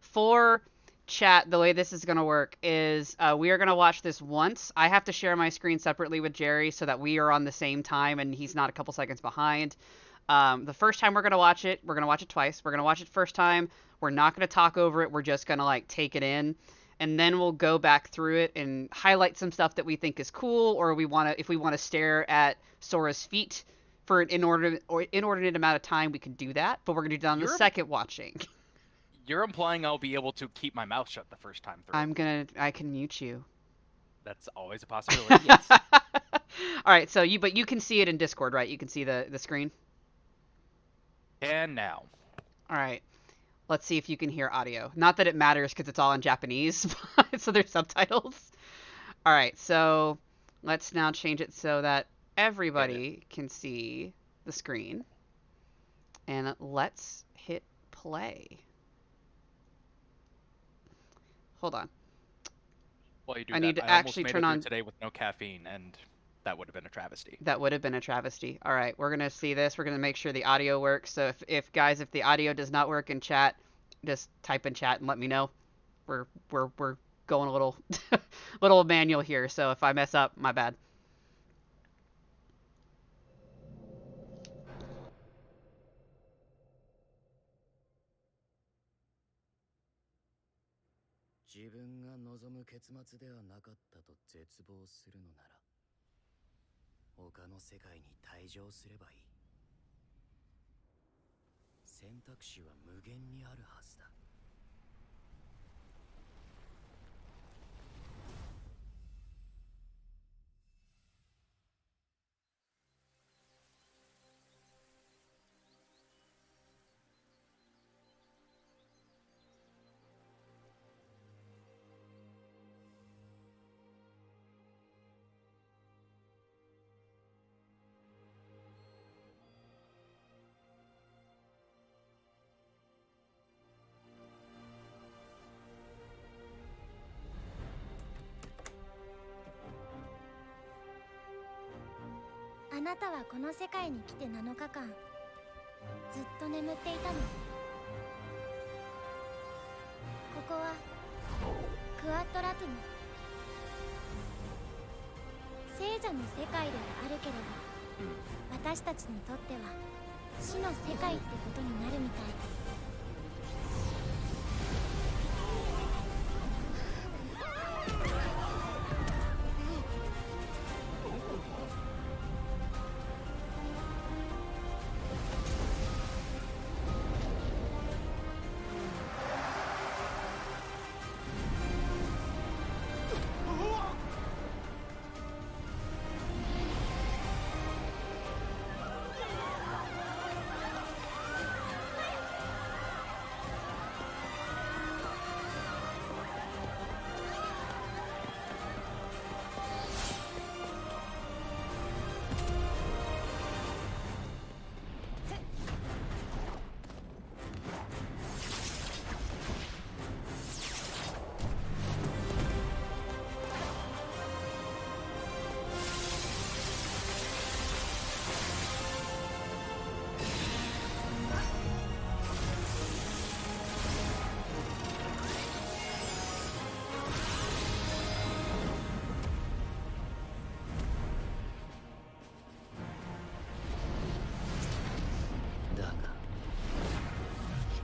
for chat, the way this is going to work is we are going to watch this once. I have to share my screen separately with Gerry so that we are on the same time and he's not a couple seconds behind. The first time we're going to watch it twice. We're going to watch it first time. We're not going to talk over it. We're just going to like take it in. And then we'll go back through it and highlight some stuff that we think is cool, or if we want to stare at Sora's feet for an inordinate amount of time, we can do that. But we're going to do it on the second watching. You're implying I'll be able to keep my mouth shut the first time through. I can mute you. That's always a possibility, yes. All right, so you can see it in Discord, right? You can see the screen. And now. All right. Let's see if you can hear audio. Not that it matters because it's all in Japanese, so there's subtitles. All right, so let's now change it so that everybody can see the screen. And let's hit play. Hold on. While you do I need to I actually almost turn made it on today with no caffeine, and that would have been a travesty. That would have been a travesty. All right, we're gonna see this. We're gonna make sure the audio works. So if guys, if the audio does not work in chat, just type in chat and let me know. We're going a little little manual here. So if I mess up, my bad.あなたはこの世界に来て7日間ずっと眠っていたの。ここはクワットラトゥム、聖者の世界ではあるけれど、私たちにとっては死の世界ってことになるみたい。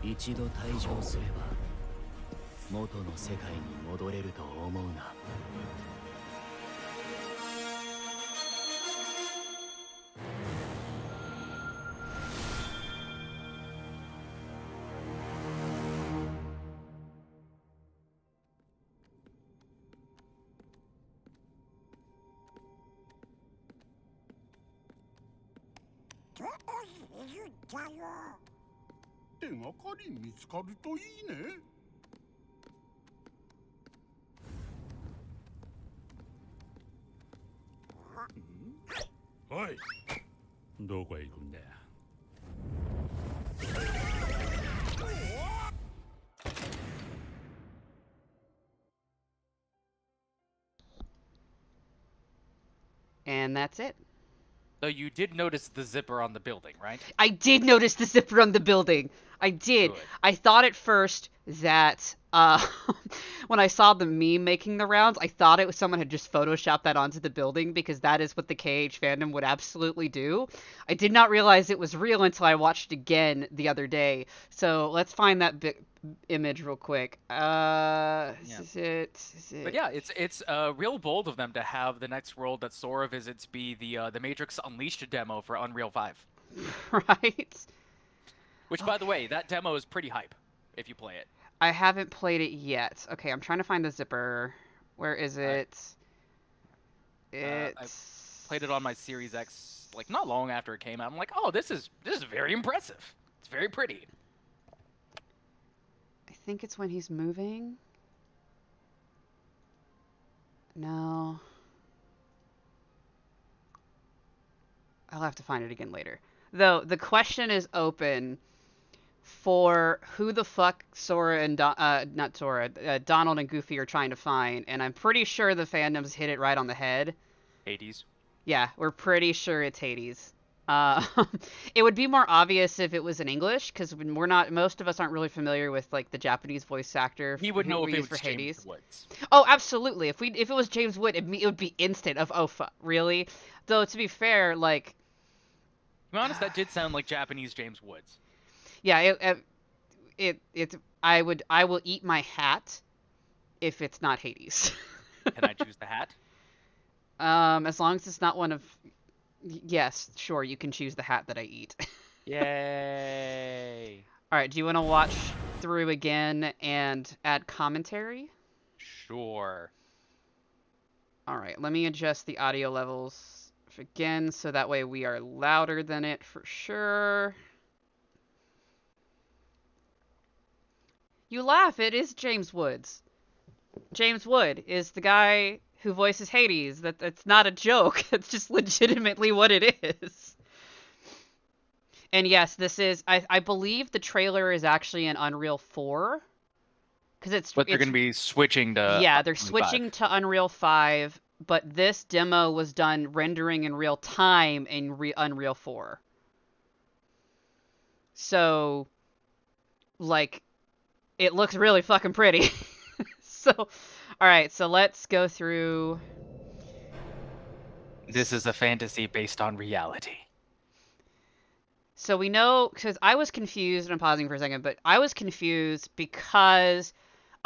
一度退場すれば元の世界に戻れると思うな。手がかり見つかるといいね。おい、どこへ行くんだよ。And that's it. So you did notice the zipper on the building, right? I did notice the zipper on the building. I did. Good. I thought at first that when I saw the meme making the rounds, I thought it was someone had just photoshopped that onto the building because that is what the KH fandom would absolutely do. I did not realize it was real until I watched it again the other day. So let's find that image real quick. Is it? But yeah, it's real bold of them to have the next world that Sora visits be the Matrix Unleashed demo for Unreal 5. Right. Which, by the way, that demo is pretty hype if you play it. I haven't played it yet. Okay, I'm trying to find the zipper. Where is it? I played it on my Series X like not long after it came out. I'm like, oh, this is very impressive. It's very pretty. I think it's when he's moving. No. I'll have to find it again later. Though the question is open for who the fuck Sora and not Sora, Donald and Goofy are trying to find, and I'm pretty sure the fandoms hit it right on the head. Hades. Yeah, we're pretty sure it's Hades. It would be more obvious if it was in English, because most of us aren't really familiar with like the Japanese voice actor. He would know if it for was Hades. James Woods. Oh, absolutely. If it was James Wood, it would be instant of oh fuck, really. Though to be fair, like, To be honest, that did sound like Japanese James Woods. yeah, I will eat my hat if it's not Hades. Can I choose the hat? As long as it's not one of, yes, sure, you can choose the hat that I eat. Yay! All right, do you want to watch through again and add commentary? Sure. All right, let me adjust the audio levels again so that way we are louder than it for sure. You laugh, it is James Woods. James Wood is the guy who voices Hades. That's not a joke. It's just legitimately what it is. And yes, this is, I believe the trailer is actually in Unreal 4. But they're going to be switching to yeah, they're Unreal switching 5. to Unreal 5, but this demo was done rendering in real time in Unreal 4. So, like, it looks really fucking pretty. So, all right, so let's go through. This is a fantasy based on reality. So we know, because I was confused, and I'm pausing for a second, but I was confused because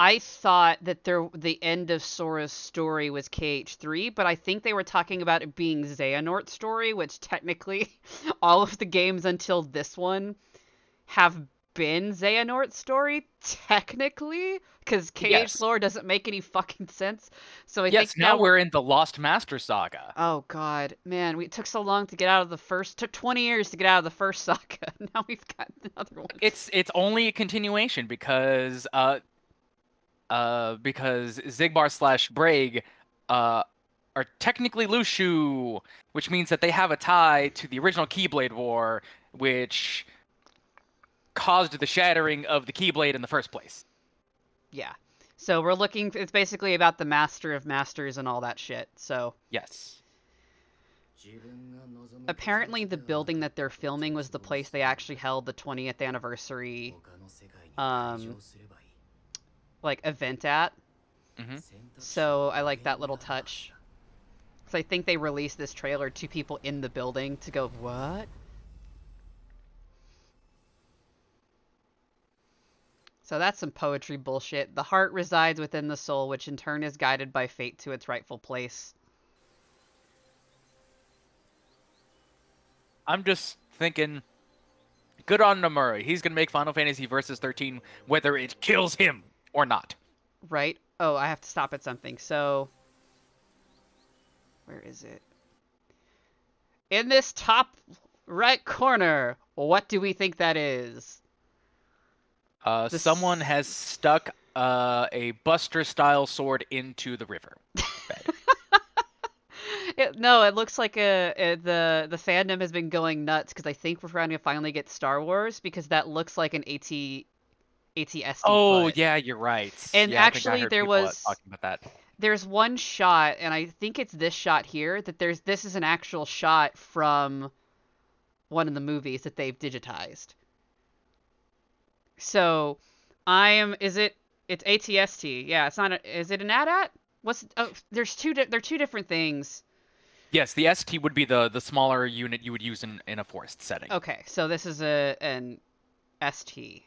I thought that the end of Sora's story was KH3, but I think they were talking about it being Xehanort's story, which technically all of the games until this one have been Xehanort's story, technically, because KH lore doesn't make any fucking sense. So I think now we're in the Lost Master saga. Oh god, man, it took so long to get out of the first. Took 20 years to get out of the first saga. Now we've got another one. It's only a continuation because Zigbar / Braig are technically Lushu, which means that they have a tie to the original Keyblade War, which caused the shattering of the Keyblade in the first place. Yeah. So we're looking, it's basically about the Master of Masters and all that shit, so. Yes. Apparently the building that they're filming was the place they actually held the 20th anniversary, like, event at. Mm-hmm. So I like that little touch. So I think they released this trailer to people in the building to go, what? So that's some poetry bullshit. The heart resides within the soul, which in turn is guided by fate to its rightful place. I'm just thinking, good on Nomura. He's going to make Final Fantasy Versus 13 whether it kills him or not. Right? Oh, I have to stop at something. So, where is it? In this top right corner, what do we think that is? Someone has stuck a Buster-style sword into the river. No, it looks like the fandom has been going nuts because I think we're trying to finally get Star Wars because that looks like an ATST Oh, foot. yeah, you're right. And yeah, actually, there was talking about that. there's one shot, and I think it's this shot here, that this is an actual shot from one of the movies that they've digitized. So it's ATST. Yeah, it's not is it an AT-AT? They're two different things. Yes, the ST would be the smaller unit you would use in a forest setting. Okay, so this is an ST.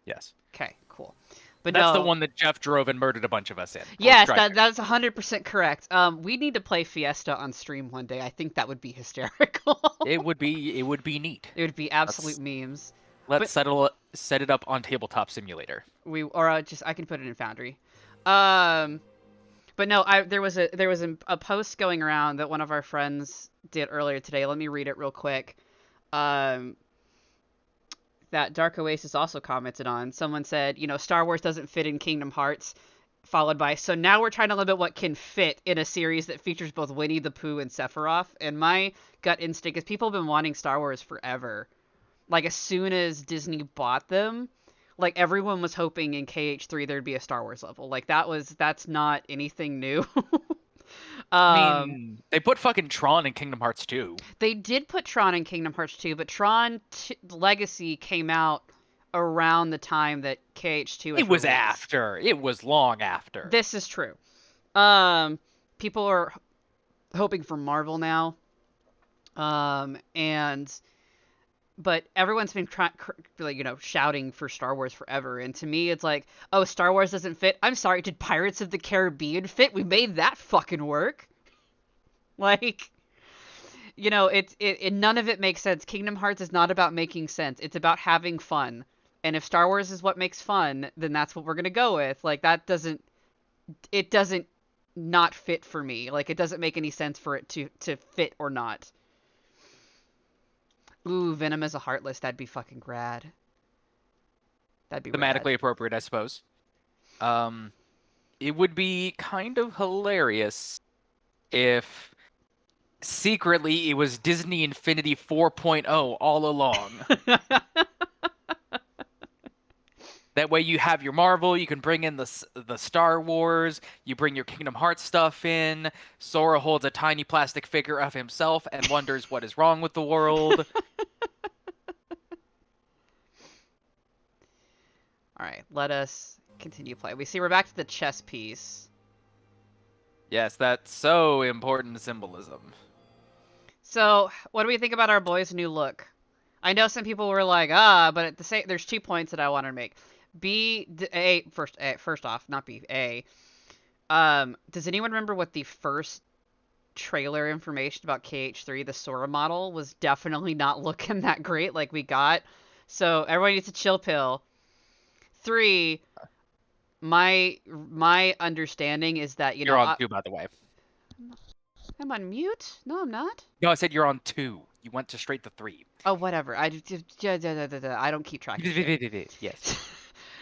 Yes. Okay, cool. But That's no, the one that Jeff drove and murdered a bunch of us in. Yes, that's 100% correct. We need to play Fiesta on stream one day. I think that would be hysterical. It would be neat. It would be absolute memes. Let's set it up on Tabletop Simulator. I can put it in Foundry. But no, there was a post going around that one of our friends did earlier today. Let me read it real quick. That Dark Oasis also commented on. Someone said, Star Wars doesn't fit in Kingdom Hearts, followed by, so now we're trying to limit what can fit in a series that features both Winnie the Pooh and Sephiroth. And my gut instinct is people have been wanting Star Wars forever. Like, as soon as Disney bought them, like, everyone was hoping in KH3 there'd be a Star Wars level. Like, that's not anything new. I mean, they put fucking Tron in Kingdom Hearts 2. They did put Tron in Kingdom Hearts 2, but Tron Legacy came out around the time that KH2 was It was released. after. It was long after. This is true. People are hoping for Marvel now. But everyone's been shouting for Star Wars forever, and to me it's like, oh, Star Wars doesn't fit. I'm sorry, did Pirates of the Caribbean fit? We made that fucking work. Like, none of it makes sense. Kingdom Hearts is not about making sense. It's about having fun. And if Star Wars is what makes fun, then that's what we're gonna go with. Like, it doesn't not fit for me. Like, it doesn't make any sense for it to fit or not. Ooh, Venom as a Heartless, that'd be fucking rad. That'd be Thematically rad. appropriate, I suppose. It would be kind of hilarious if secretly it was Disney Infinity 4.0 all along. That way you have your Marvel, you can bring in the Star Wars, you bring your Kingdom Hearts stuff in, Sora holds a tiny plastic figure of himself and wonders what is wrong with the world. Alright, let us continue play. We're back to the chess piece. Yes, that's so important symbolism. So, what do we think about our boy's new look? I know some people were like, but at the same, there's 2 points that I want to make. First off, not B, A. Does anyone remember what the first trailer information about KH3, the Sora model, was definitely not looking that great like we got? So everybody needs a chill pill. 3, my understanding is that, You're on 2, by the way. I'm on mute? No, I'm not. No, I said you're on 2. You went to straight to 3. Oh, whatever. I don't keep track of shit. Yes.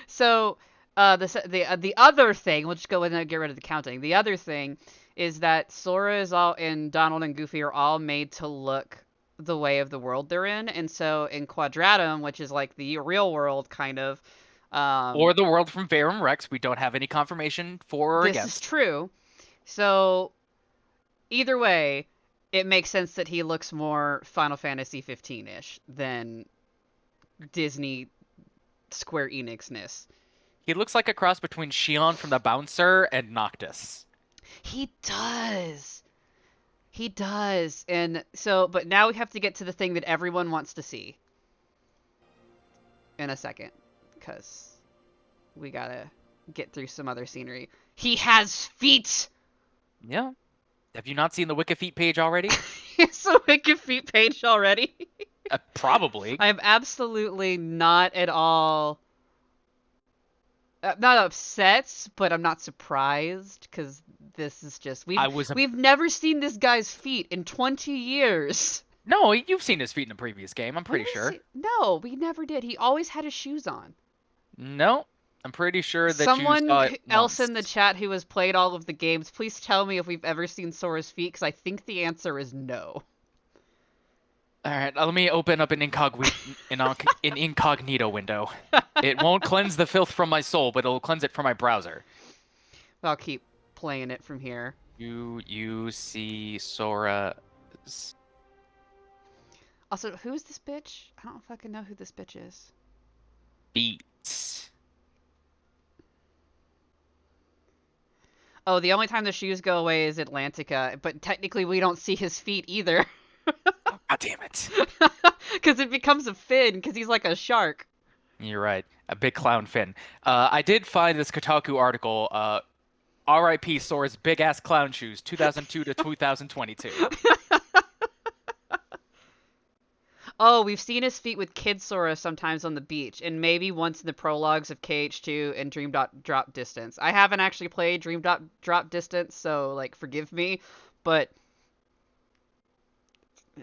So, the other thing, we'll just go in and get rid of the counting. The other thing is that Sora and Donald and Goofy are all made to look the way of the world they're in. And so in Quadratum, which is like the real world kind of, or the world from Verum Rex, we don't have any confirmation for or against. This is true. So either way, it makes sense that he looks more Final Fantasy 15-ish than Disney Square Enix-ness. He looks like a cross between Shion from the Bouncer and Noctis. He does. He does. And so, but now we have to get to the thing that everyone wants to see. In a second. Because we gotta get through some other scenery. He has feet! Yeah. Have you not seen the Wikifeet page already? It's a Wikifeet page already. Probably. I'm absolutely not at all... not upset, but I'm not surprised, because this is just... We've never seen this guy's feet in 20 years. No, you've seen his feet in a previous game, I'm pretty sure. No, we never did. He always had his shoes on. No, I'm pretty sure that Someone you saw it else once. in the chat who has played all of the games, please tell me if we've ever seen Sora's feet, because I think the answer is no. Alright, let me open up an incognito window. It won't cleanse the filth from my soul, but it'll cleanse it from my browser. I'll keep playing it from here. You see Sora. Also, who's this bitch? I don't fucking know who this bitch is. Feet. Oh, the only time the shoes go away is Atlantica, but technically we don't see his feet either. God damn it. Because it becomes a fin, because he's like a shark. You're right. A big clown fin. I did find this Kotaku article, R.I.P. Sora's big ass clown shoes, 2002 to 2022. Oh, we've seen his feet with Kid Sora sometimes on the beach, and maybe once in the prologues of KH2 and Dream Drop Distance. I haven't actually played Dream Drop Distance, so like forgive me, but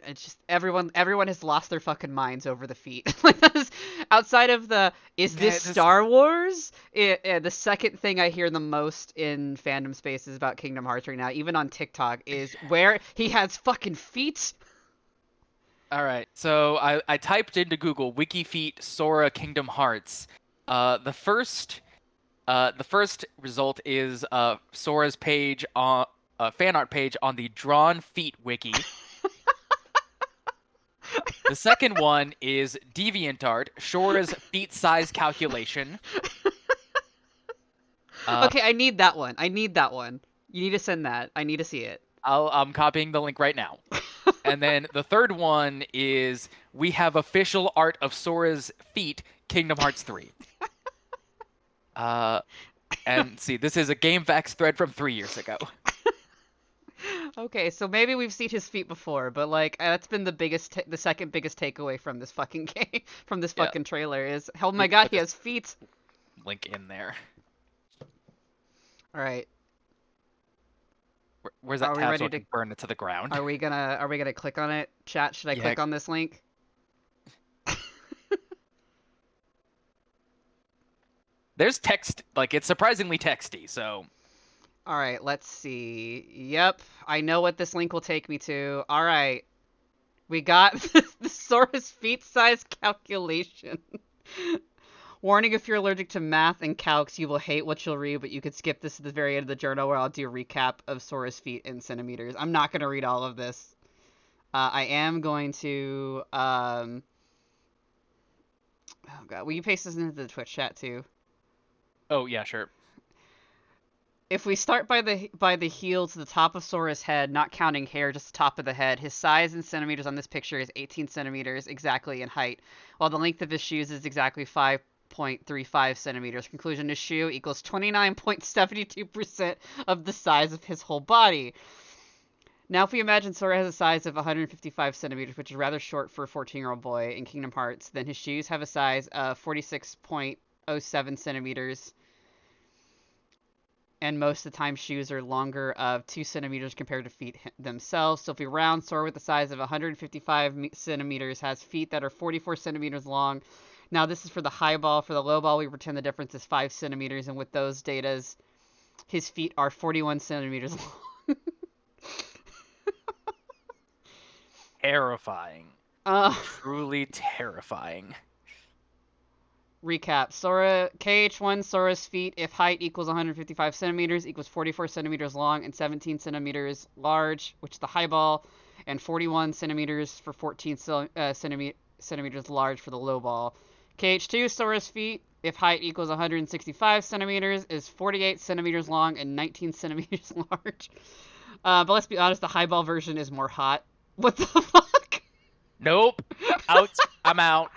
it's just everyone has lost their fucking minds over the feet. Like that is, outside of the is this Star Wars? The second thing I hear the most in fandom spaces about Kingdom Hearts right now, even on TikTok, is where he has fucking feet. All right, so I typed into Google Wiki Feet Sora Kingdom Hearts. The first result is Sora's page on fan art page on the Drawn Feet Wiki. The second one is DeviantArt, Sora's feet size calculation. Okay, I need that one. You need to send that. I need to see it. I'm copying the link right now. And then the third one is we have official art of Sora's feet, Kingdom Hearts 3. And see, this is a GameFAQs thread from 3 years ago. Okay, so maybe we've seen his feet before, but like that's been the second biggest takeaway from this fucking game, from this fucking trailer is, oh my god, he has feet. Link in there. All right. Where's that tab so I can burn it to the ground? Are we gonna click on it? Chat, should I click on this link? There's text, like it's surprisingly texty, so. All right, let's see. Yep, I know what this link will take me to. All right, we got the Sora's feet size calculation. Warning, if you're allergic to math and calcs, you will hate what you'll read, but you could skip this at the very end of the journal where I'll do a recap of Sora's feet in centimeters. I'm not going to read all of this. I am going to... Oh god, will you paste this into the Twitch chat too? Oh, yeah, sure. If we start by the heel to the top of Sora's head, not counting hair, just the top of the head, his size in centimeters on this picture is 18 centimeters exactly in height, while the length of his shoes is exactly 5.35 centimeters. Conclusion, his shoe equals 29.72% of the size of his whole body. Now, if we imagine Sora has a size of 155 centimeters, which is rather short for a 14-year-old boy in Kingdom Hearts, then his shoes have a size of 46.07 centimeters. And most of the time, shoes are longer of 2 centimeters compared to feet themselves. So if we round, Sora with the size of 155 centimeters has feet that are 44 centimeters long. Now, this is for the high ball. For the low ball, we pretend the difference is 5 centimeters. And with those datas, his feet are 41 centimeters long. Terrifying. Truly terrifying. Recap. KH1, Sora's feet, if height equals 155 centimeters, equals 44 centimeters long and 17 centimeters large, which is the high ball, and 41 centimeters for 14 centimeters large for the low ball. KH2, Sora's feet, if height equals 165 centimeters, is 48 centimeters long and 19 centimeters large. But let's be honest, the high ball version is more hot. What the fuck? Nope. Out. I'm out.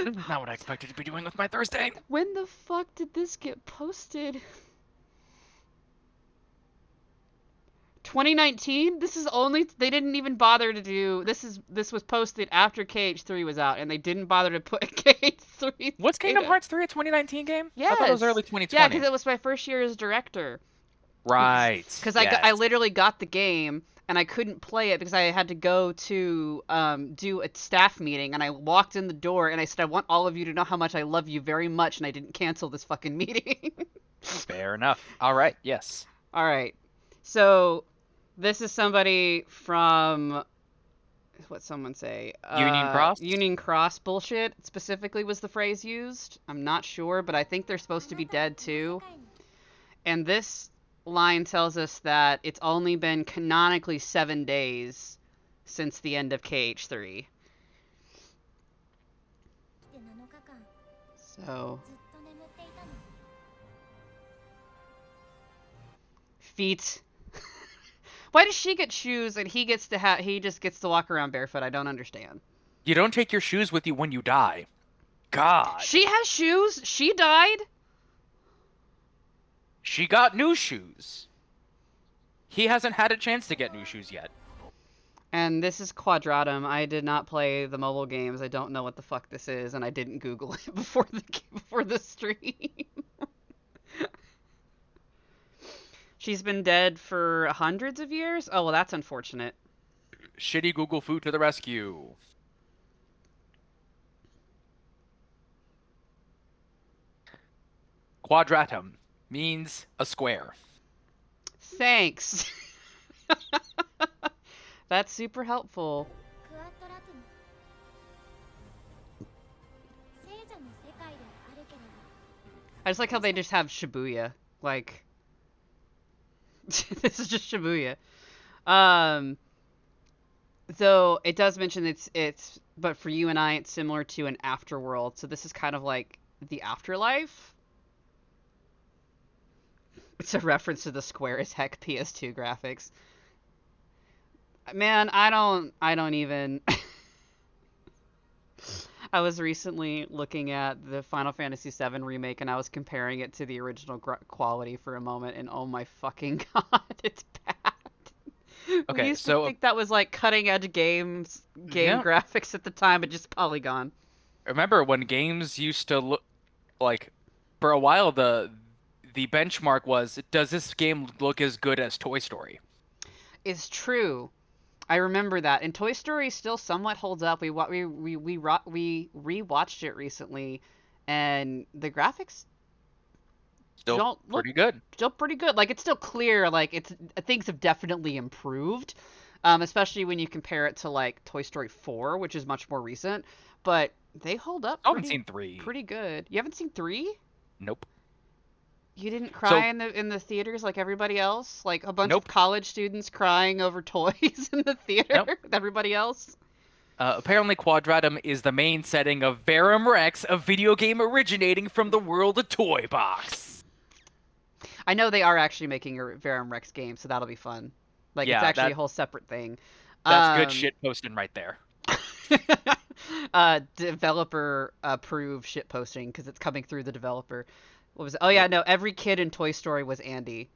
This is not what I expected to be doing with my Thursday. When the fuck did this get posted? 2019? This is only... They didn't even bother to do... This was posted after KH3 was out, and they didn't bother to put KH3. What's Kingdom Hearts 3 a 2019 game? Yes. I thought it was early 2020. Yeah, because it was my first year as director. Right. Because I literally got the game, and I couldn't play it because I had to go to do a staff meeting, and I walked in the door, and I said, I want all of you to know how much I love you very much, and I didn't cancel this fucking meeting. Fair enough. All right, yes. All right. So, this is somebody from is what someone say. Union Cross? Union Cross bullshit specifically was the phrase used. I'm not sure, but I think they're supposed to be dead too. And this line tells us that it's only been canonically 7 days since the end of KH3. So feet. Why does she get shoes and he just gets to walk around barefoot? I don't understand. You don't take your shoes with you when you die. God. She has shoes? She died? She got new shoes. He hasn't had a chance to get new shoes yet. And this is Quadratum. I did not play the mobile games. I don't know what the fuck this is, and I didn't Google it before the stream. She's been dead for hundreds of years? Oh, well, that's unfortunate. Shitty Google Food to the rescue. Quadratum means a square. Thanks. That's super helpful. I just like how they just have Shibuya. Like, this is just Shibuya. Though it does mention but for you and I, it's similar to an afterworld. So this is kind of like the afterlife. It's a reference to the square as heck PS2 graphics. Man, I don't even. I was recently looking at the Final Fantasy VII remake, and I was comparing it to the original quality for a moment, and oh my fucking god, it's bad. Okay, we used to think that was like cutting edge game graphics at the time, but just polygon. Remember when games used to look like, for a while the benchmark was, does this game look as good as Toy Story? It's true. I remember that, and Toy Story still somewhat holds up. We rewatched it recently, and the graphics Still pretty good. Still pretty good. Like, it's still clear. Like, things have definitely improved, especially when you compare it to like Toy Story 4, which is much more recent. But they hold up. I haven't seen 3. Pretty good. You haven't seen 3? Nope. You didn't cry in the theaters like everybody else? Like a bunch of college students crying over toys in the theater with everybody else? Apparently Quadratum is the main setting of Verum Rex, a video game originating from the world of Toy Box. I know they are actually making a Verum Rex game, so that'll be fun. Like, it's actually a whole separate thing. That's good shit posting right there. Developer approved shit posting because it's coming through the developer. What was it? Oh yeah, no, every kid in Toy Story was Andy,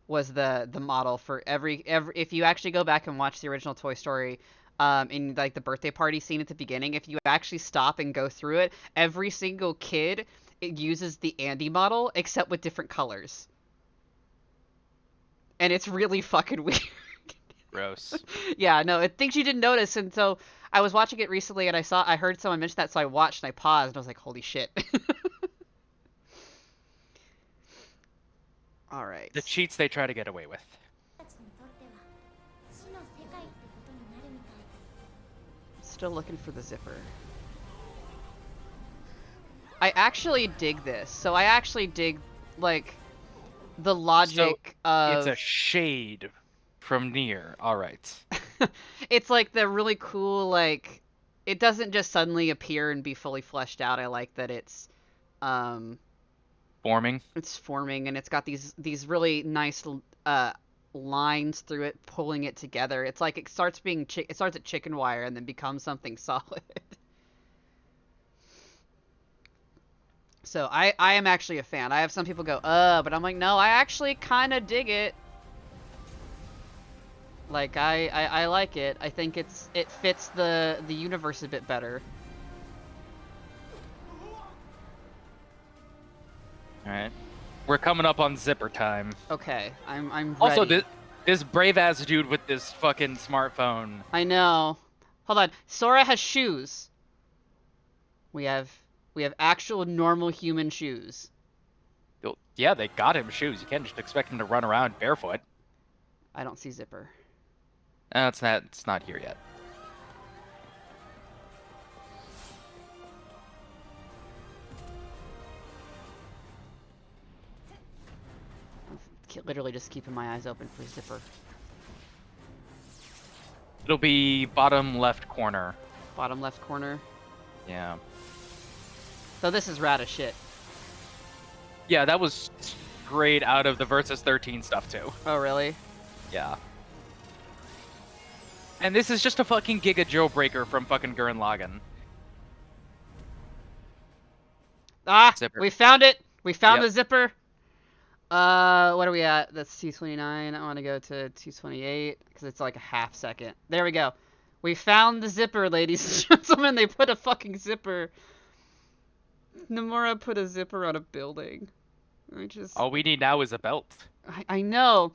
was the model for every if you actually go back and watch the original Toy Story, in like the birthday party scene at the beginning, if you actually stop and go through it, every single kid, it uses the Andy model except with different colors. And it's really fucking weird. Gross. Yeah, no, things you didn't notice, and so I was watching it recently and I heard someone mention that, so I watched and I paused and I was like, holy shit. All right. The cheats they try to get away with. Still looking for the zipper. I actually dig this. So I actually dig, like, the logic of... It's a shade from Nier. All right. It's like the really cool, like, it doesn't just suddenly appear and be fully fleshed out. I like that it's forming. It's forming, and it's got these really nice lines through it, pulling it together. It's like it starts at chicken wire and then becomes something solid. So I am actually a fan. I have some people go, but I'm like, no, I actually kind of dig it. Like, I like it. I think it fits the universe a bit better. Alright. We're coming up on zipper time. Okay, I'm ready. Also, this brave-ass dude with this fucking smartphone. I know. Hold on. Sora has shoes. We have actual normal human shoes. Yeah, they got him shoes. You can't just expect him to run around barefoot. I don't see zipper. It's not here yet. literally just keeping my eyes open for zipper. It'll be bottom left corner. Bottom left corner. Yeah. So this is rad as shit. Yeah, that was straight out of the Versus 13 stuff too. Oh, really? Yeah. And this is just a fucking Giga Jailbreaker from fucking Gurren Lagann. Ah! Zipper. We found it! We found Yep. the zipper! What are we at? That's 229. I want to go to 228, because it's like a half second. There we go. We found the zipper, ladies and gentlemen. They put a fucking zipper. Nomura put a zipper on a building. All we need now is a belt. I know.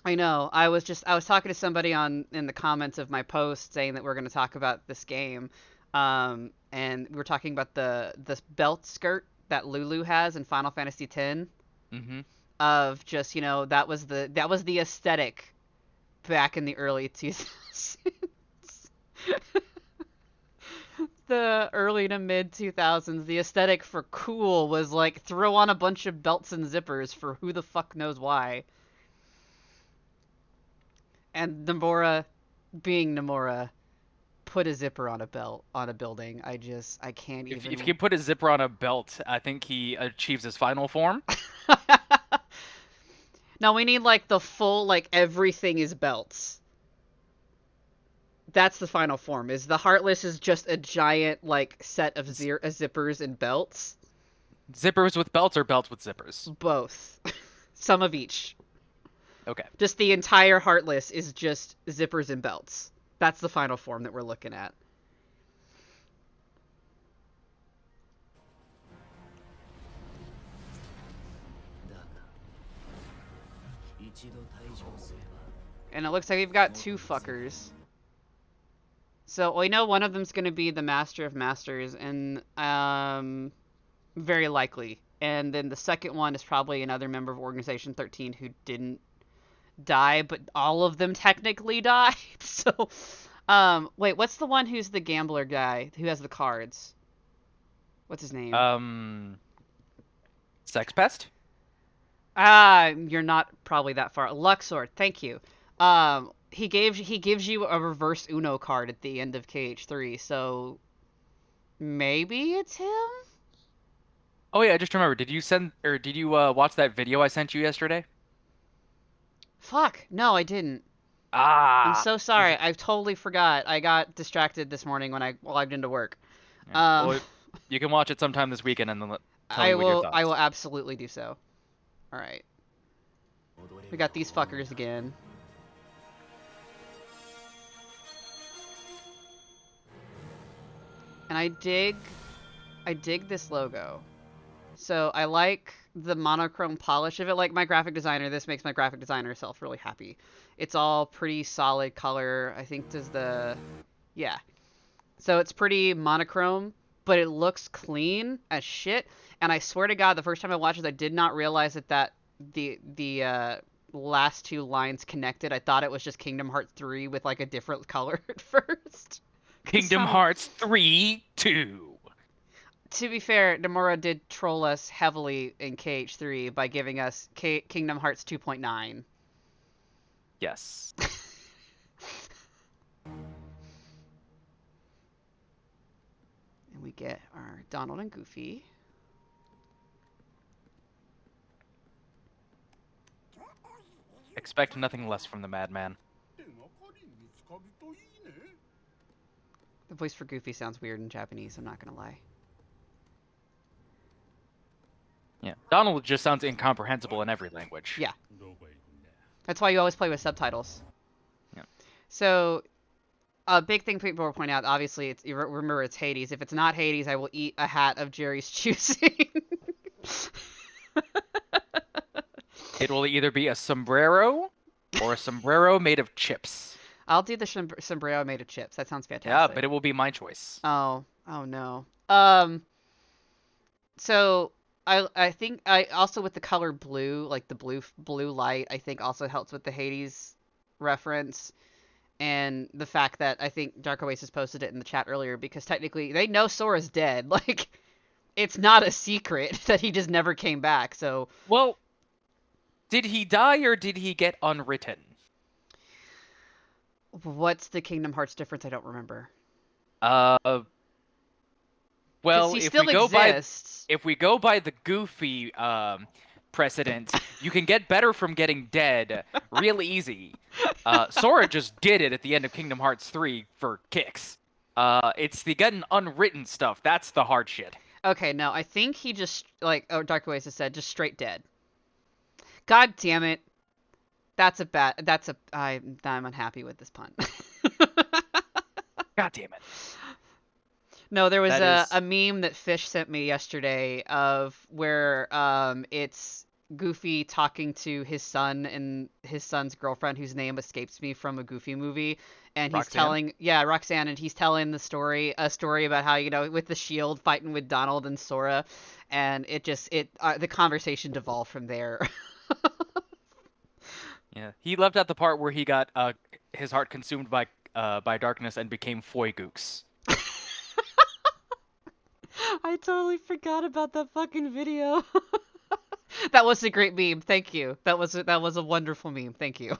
I know. I was talking to somebody in the comments of my post saying that we're going to talk about this game. And we were talking about the belt skirt that Lulu has in Final Fantasy X. Mm-hmm. Of just, that was the aesthetic back in the early 2000s. The early to mid 2000s, the aesthetic for cool was like throw on a bunch of belts and zippers for who the fuck knows why. And Nomura, being Nomura, put a zipper on a belt on a building. I can't even. If he put a zipper on a belt, I think he achieves his final form. No, we need like the full, like everything is belts. That's the final form. Is the Heartless is just a giant like set of zippers and belts. Zippers with belts or belts with zippers? Both. Some of each. Okay. Just the entire Heartless is just zippers and belts. That's the final form that we're looking at. And it looks like we've got two fuckers. So we know one of them's going to be the Master of Masters, and very likely. And then the second one is probably another member of Organization 13 who didn't die, but all of them technically died. So, wait, what's the one who's the gambler guy who has the cards? What's his name? Sex Pest? You're not probably that far. Luxord, thank you. He gives you a reverse Uno card at the end of KH3, so maybe it's him? Oh yeah, I just remembered. Did you watch that video I sent you yesterday? Fuck, no, I didn't. Ah. I'm so sorry. I totally forgot. I got distracted this morning when I logged into work. Yeah. Well, you can watch it sometime this weekend and then tell me what your thoughts. I will absolutely do so. All right. We got these fuckers again. And I dig this logo. So I like the monochrome polish of it. Like my graphic designer, this makes my graphic designer self really happy. It's all pretty solid color. I think yeah. So it's pretty monochrome, but it looks clean as shit. And I swear to God, the first time I watched it, I did not realize that the last two lines connected. I thought it was just Kingdom Hearts 3 with like a different color at first. Kingdom Hearts 3 2. To be fair, Nomura did troll us heavily in KH3 by giving us Kingdom Hearts 2.9. Yes. And we get our Donald and Goofy. Expect nothing less from the madman. The voice for Goofy sounds weird in Japanese, I'm not gonna lie. Yeah. Donald just sounds incomprehensible in every language. Yeah. That's why you always play with subtitles. Yeah. So, a big thing people will point out, obviously, remember it's Hades. If it's not Hades, I will eat a hat of Jerry's choosing. It will either be a sombrero or a sombrero made of chips. I'll do the sombrero made of chips. That sounds fantastic. Yeah, but it will be my choice. Oh no. So I think I also with the color blue, like the blue light, I think also helps with the Hades reference, and the fact that I think Dark Oasis posted it in the chat earlier because technically they know Sora's dead. Like, it's not a secret that he just never came back. So well, Did he die or did he get unwritten? What's the Kingdom Hearts difference? I don't remember. Well, Because he still exists. if we go by the Goofy precedent, you can get better from getting dead real easy. Sora just did it at the end of Kingdom Hearts 3 for kicks. It's the getting unwritten stuff. That's the hard shit. Okay, no, I think he just, like Dark Oasis said, just straight dead. God damn it. I'm unhappy with this pun. God damn it. No, there was That a meme that Fish sent me yesterday of where it's Goofy talking to his son and his son's girlfriend, whose name escapes me from a Goofy movie, and he's Roxanne? Roxanne, and he's telling a story about how, with the shield fighting with Donald and Sora, and the conversation devolved from there. Yeah, he left out the part where he got his heart consumed by darkness and became Foy Gooks. I totally forgot about that fucking video. That was a great meme. Thank you. That was a wonderful meme. Thank you.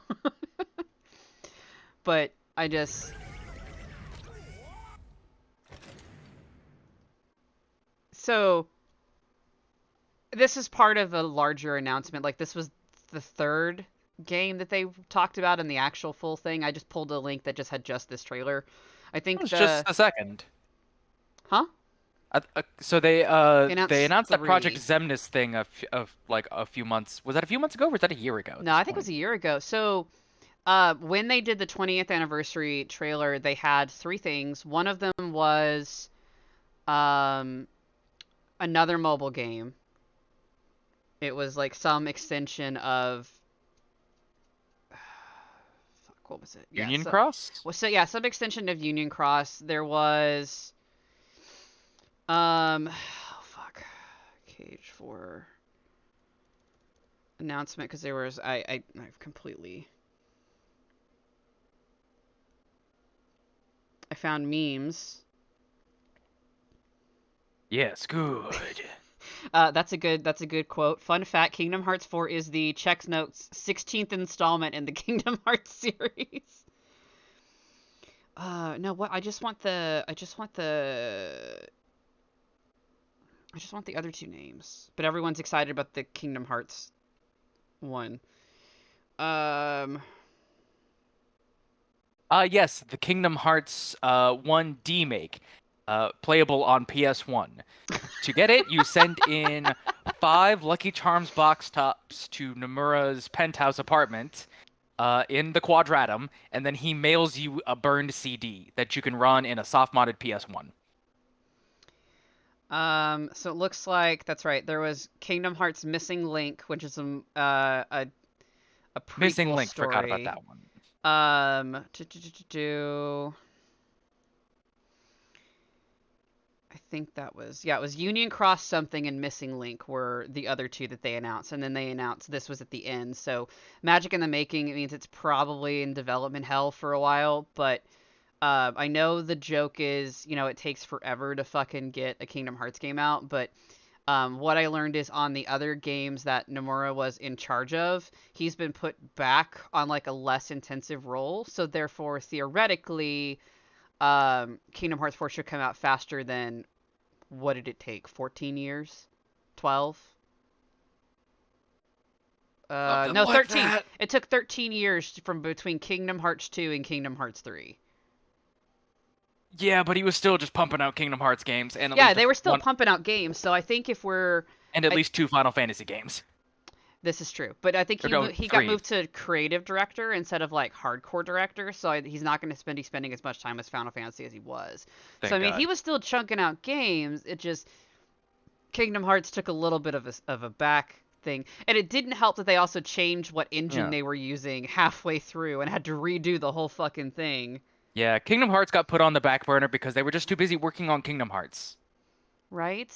But I just so this is part of a larger announcement. Like, this was the third game that they talked about in the actual full thing. I just pulled a link that just had just this trailer. I think It was just a second. Huh? So they announced that 3. Project Zemnis thing of a few months. Was that a few months ago or was that a year ago? No, I think it was a year ago. So when they did the 20th anniversary trailer, they had 3 things. One of them was another mobile game. It was like some extension of what was it? Union Cross? Well, so yeah, some extension of Union Cross. There was Cage 4 announcement, because there was I've completely I found memes. Yes, good. That's a good quote. Fun fact: Kingdom Hearts 4 is the Chex Notes 16th installment in the Kingdom Hearts series. No, what? I just want the other 2 names. But everyone's excited about the Kingdom Hearts one. Yes, the Kingdom Hearts 1D make, playable on PS1. To get it, you send in 5 Lucky Charms box tops to Nomura's penthouse apartment in the Quadratum, and then he mails you a burned CD that you can run in a soft-modded PS1. So it looks like that's right. There was Kingdom Hearts Missing Link, which is a prequel Missing Link, story. forgot about that one. I think that was, it was Union Cross something and Missing Link were the other 2 that they announced, and then they announced this was at the end. So Magic in the Making, it means it's probably in development hell for a while, but I know the joke is, it takes forever to fucking get a Kingdom Hearts game out, but what I learned is on the other games that Nomura was in charge of, he's been put back on like a less intensive role, so therefore theoretically Kingdom Hearts 4 should come out faster than, what did it take, 14 years? 12? No, 13. Like it took 13 years from between Kingdom Hearts 2 and Kingdom Hearts 3. Yeah, but he was still just pumping out Kingdom Hearts games, and they were still pumping out games. So I think if we're at least 2 Final Fantasy games. This is true, but I think he got moved to creative director instead of like hardcore director. So he's not going to be spending as much time as Final Fantasy as he was. Thank I mean, God. he was still chunking out games. It just Kingdom Hearts took a little bit of a back thing, and it didn't help that they also changed what engine they were using halfway through and had to redo the whole fucking thing. Yeah, Kingdom Hearts got put on the back burner because they were just too busy working on Kingdom Hearts. Right?